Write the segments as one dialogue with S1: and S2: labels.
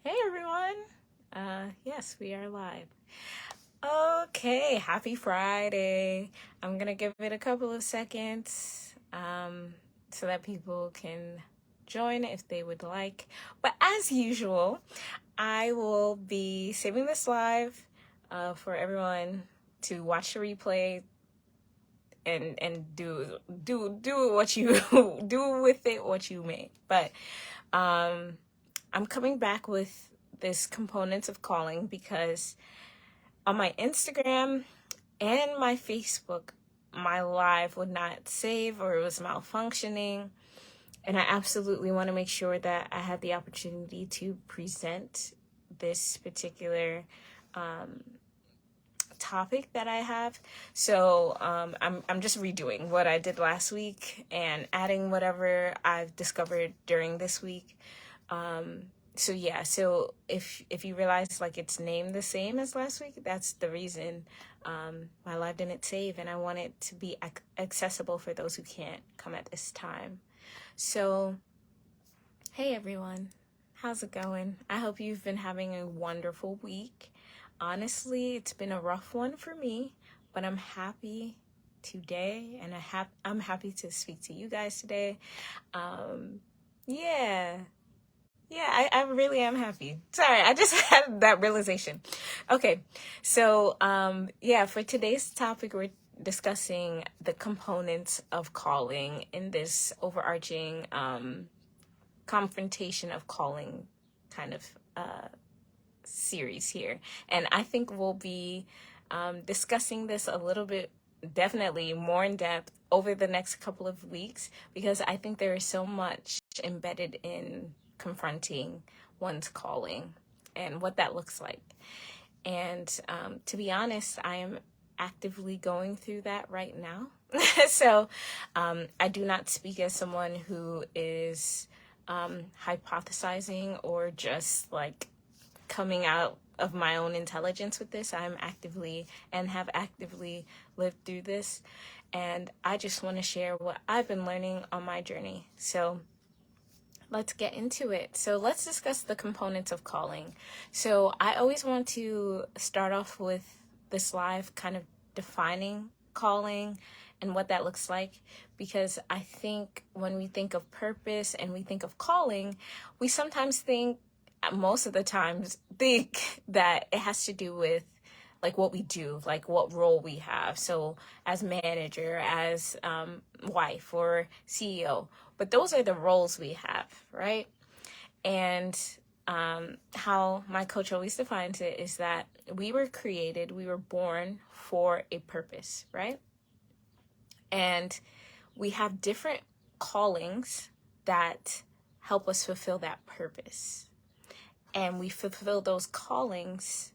S1: Hey everyone. Yes, we are live. Okay, happy Friday. I'm gonna give it a couple of seconds so that people can join if they would like. But as usual, I will be saving this live for everyone to watch the replay and do what you do with it what you may. But I'm coming back with this components of calling because on my Instagram and my Facebook, my live would not save or it was malfunctioning. And I absolutely want to make sure that I have the opportunity to present this particular topic that I have. So I'm just redoing what I did last week and adding whatever I've discovered during this week. So if you realize like it's named the same as last week, that's the reason my live didn't save, and I want it to be accessible for those who can't come at this time. So hey everyone, how's it going? I hope you've been having a wonderful week. Honestly, it's been a rough one for me, but I'm happy today, and I'm happy to speak to you guys today. I really am happy. Sorry, I just had that realization. Okay, so for today's topic, we're discussing the components of calling in this overarching confrontation of calling kind of series here. And I think we'll be discussing this a little bit, definitely more in depth over the next couple of weeks, because I think there is so much embedded in confronting one's calling and what that looks like. And to be honest, I am actively going through that right now. So I do not speak as someone who is hypothesizing or just like coming out of my own intelligence with this. I'm actively and have actively lived through this, and I just want to share what I've been learning on my journey. So let's get into it. So let's discuss the components of calling. So I always want to start off with this live kind of defining calling and what that looks like, because I think when we think of purpose and we think of calling, we sometimes most of the times think that it has to do with like what we do, like what role we have. So as manager, as wife or CEO, but those are the roles we have, right? And how my coach always defines it is that we were born for a purpose, right? And we have different callings that help us fulfill that purpose. And we fulfill those callings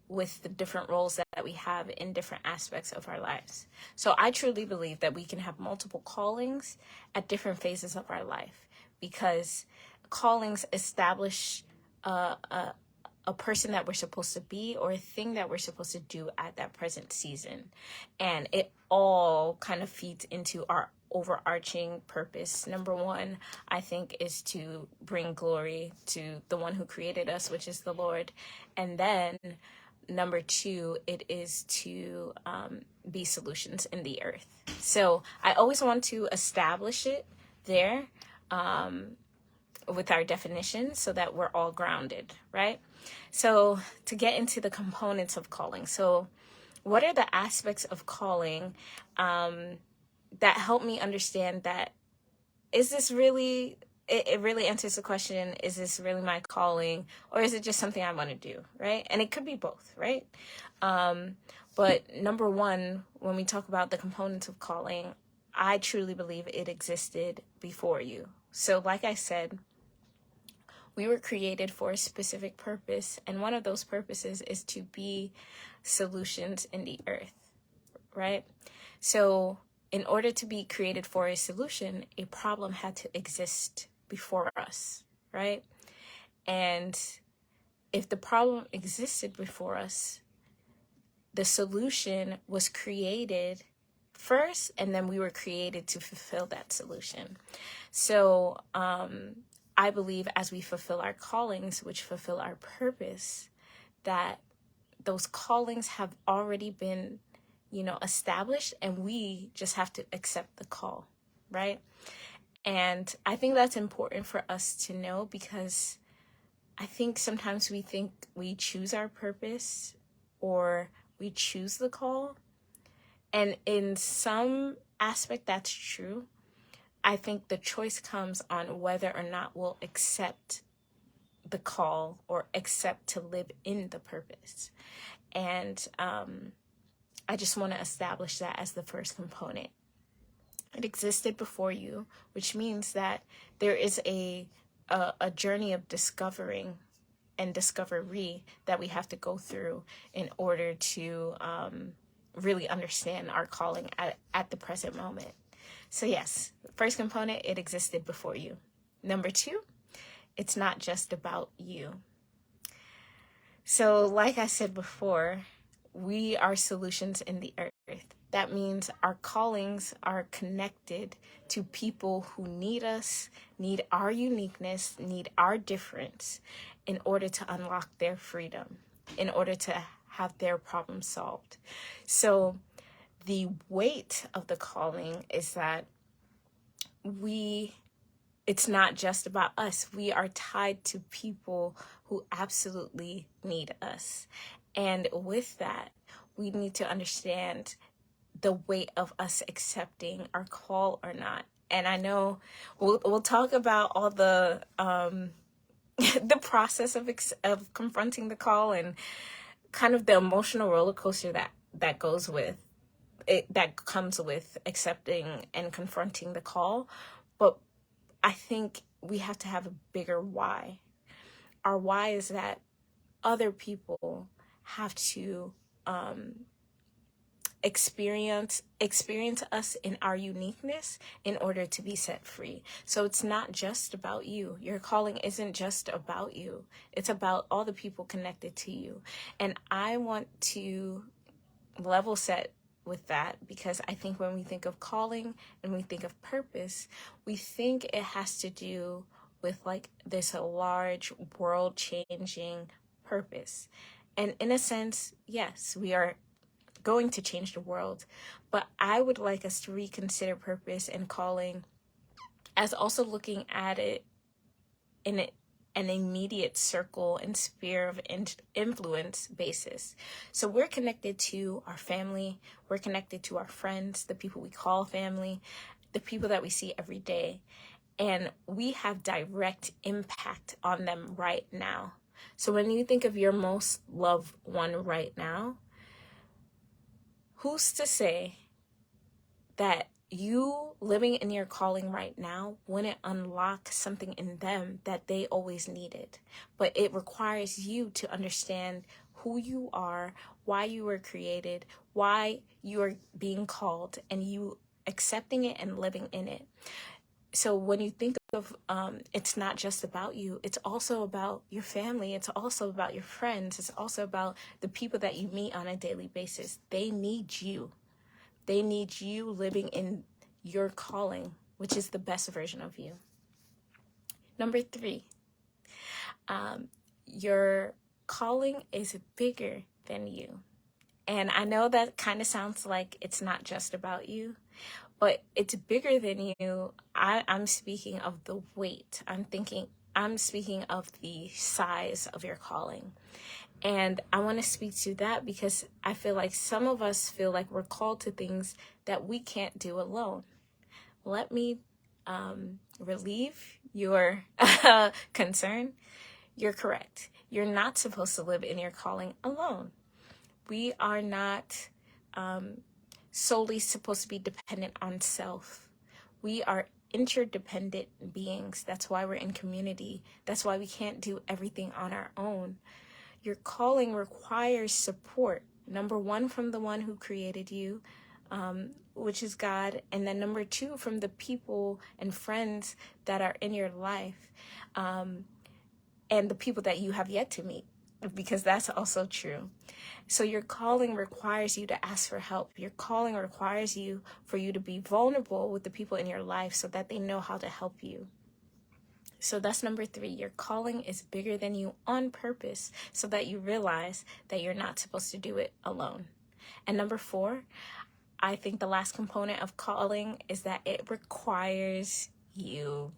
S1: with the different roles that we have in different aspects of our lives. So I truly believe that we can have multiple callings at different phases of our life, because callings establish a person that we're supposed to be or a thing that we're supposed to do at that present season. And it all kind of feeds into our overarching purpose. Number one, I think, is to bring glory to the one who created us, which is the Lord. And then number two, it is to be solutions in the earth. So I always want to establish it there with our definition so that we're all grounded, right? So to get into the components of calling. So what are the aspects of calling that help me understand that is this really, it really answers the question, is this really my calling, or is it just something I want to do, right? And it could be both, right? But number one, when we talk about the components of calling, I truly believe it existed before you. So like I said, we were created for a specific purpose, and one of those purposes is to be solutions in the earth, right? So in order to be created for a solution, a problem had to exist before us, right? And if the problem existed before us, the solution was created first, and then we were created to fulfill that solution. So I believe as we fulfill our callings, which fulfill our purpose, that those callings have already been, established, and we just have to accept the call, right? And I think that's important for us to know, because I think sometimes we think we choose our purpose or we choose the call. And in some aspect, that's true. I think the choice comes on whether or not we'll accept the call or accept to live in the purpose. And I just want to establish that as the first component. It existed before you, which means that there is a journey of discovering and discovery that we have to go through in order to really understand our calling at the present moment. So yes, first component, it existed before you. Number 2, it's not just about you. So like I said before, we are solutions in the earth. That means our callings are connected to people who need us, need our uniqueness, need our difference in order to unlock their freedom, in order to have their problem solved. So the weight of the calling is that it's not just about us. We are tied to people who absolutely need us. And with that, we need to understand the weight of us accepting our call or not. And I know we'll talk about all the the process of confronting the call and kind of the emotional roller coaster that goes with it, that comes with accepting and confronting the call. But I think we have to have a bigger why. Our why is that other people have to experience us in our uniqueness in order to be set free. So it's not just about you. Your calling isn't just about you. It's about all the people connected to you. And I want to level set with that, because I think when we think of calling and we think of purpose, we think it has to do with like this large world changing purpose. And in a sense, yes, we are going to change the world, but I would like us to reconsider purpose and calling as also looking at it in an immediate circle and sphere of influence basis. So we're connected to our family, we're connected to our friends, the people we call family, the people that we see every day, and we have direct impact on them right now. So when you think of your most loved one right now, who's to say that you living in your calling right now wouldn't unlock something in them that they always needed? But it requires you to understand who you are, why you were created, why you are being called, and you accepting it and living in it. So when you think of it's not just about you, it's also about your family, it's also about your friends, it's also about the people that you meet on a daily basis. They need you. They need you living in your calling, which is the best version of you. Number 3, your calling is bigger than you. And I know that kind of sounds like it's not just about you, but it's bigger than you. I'm speaking of the weight. I'm speaking of the size of your calling. And I want to speak to that because I feel like some of us feel like we're called to things that we can't do alone. Let me relieve your concern. You're correct. You're not supposed to live in your calling alone. We are not solely supposed to be dependent on self. We are interdependent beings. That's why we're in community. That's why we can't do everything on our own. Your calling requires support. Number 1, from the one who created you, which is God. And then number 2, from the people and friends that are in your life, and the people that you have yet to meet, because that's also true. So your calling requires you to ask for help. Your calling requires you for you to be vulnerable with the people in your life so that they know how to help you. So that's number 3. Your calling is bigger than you on purpose so that you realize that you're not supposed to do it alone. And number 4, I think the last component of calling is that it requires you.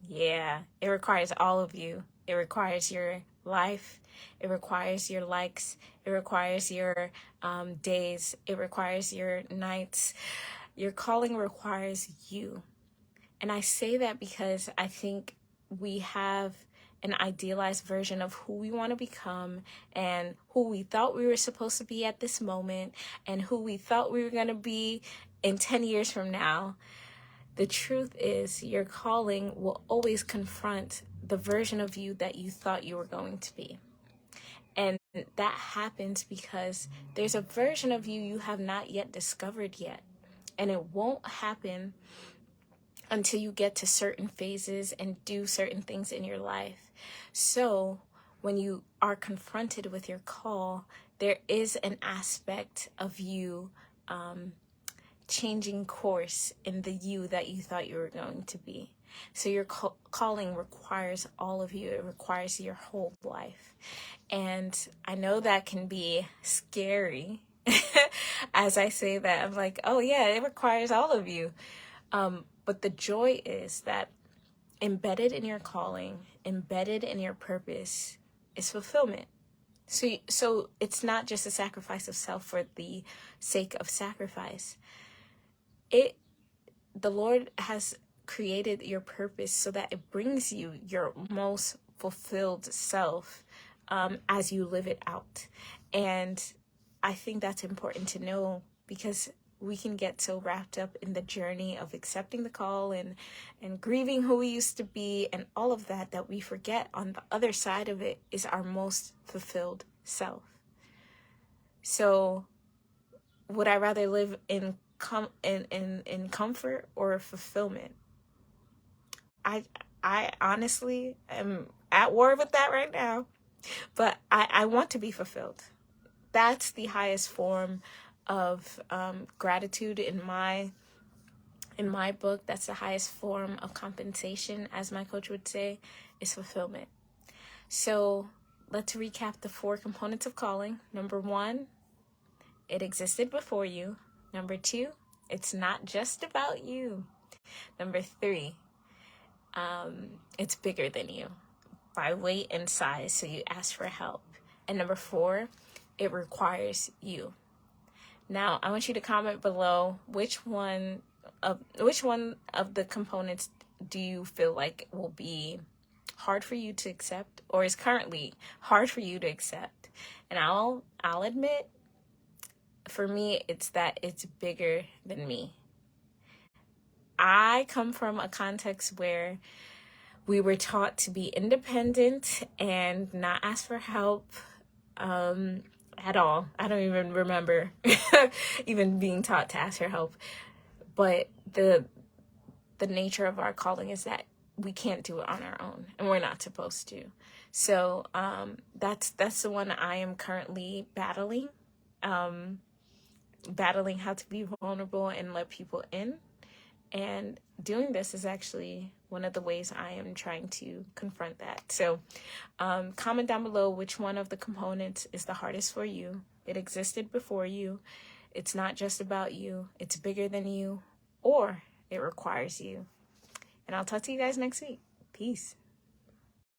S1: Yeah, it requires all of you. It requires your life. It requires your likes. It requires your days. It requires your nights. Your calling requires you. And I say that because I think we have an idealized version of who we want to become and who we thought we were supposed to be at this moment and who we thought we were going to be in 10 years from now. The truth is, your calling will always confront the version of you that you thought you were going to be. And that happens because there's a version of you you have not yet discovered yet. And it won't happen until you get to certain phases and do certain things in your life. So when you are confronted with your call, there is an aspect of you changing course in the you that you thought you were going to be. So your calling requires all of you. It requires your whole life. And I know that can be scary. As I say that, I'm like, oh yeah, it requires all of you. But the joy is that embedded in your calling, embedded in your purpose is fulfillment. So it's not just a sacrifice of self for the sake of sacrifice. The Lord has created your purpose so that it brings you your most fulfilled self as you live it out. And I think that's important to know because we can get so wrapped up in the journey of accepting the call and grieving who we used to be and all of that we forget on the other side of it is our most fulfilled self. So would I rather live in comfort or fulfillment? I honestly am at war with that right now, but I want to be fulfilled. That's the highest form of gratitude in my book. That's the highest form of compensation, as my coach would say, is fulfillment. So let's recap the 4 components of calling. Number 1, it existed before you. Number 2, it's not just about you. Number 3, it's bigger than you by weight and size, so you ask for help. And number 4, it requires you. Now, I want you to comment below which one of the components do you feel like will be hard for you to accept or is currently hard for you to accept. And I'll admit, for me, it's that it's bigger than me. I come from a context where we were taught to be independent and not ask for help at all. I don't even remember even being taught to ask for help. But the nature of our calling is that we can't do it on our own, and we're not supposed to. So that's the one I am currently battling how to be vulnerable and let people in. And doing this is actually one of the ways I am trying to confront that. So comment down below which one of the components is the hardest for you. It existed before you. It's not just about you. It's bigger than you, or it requires you. And I'll talk to you guys next week. Peace.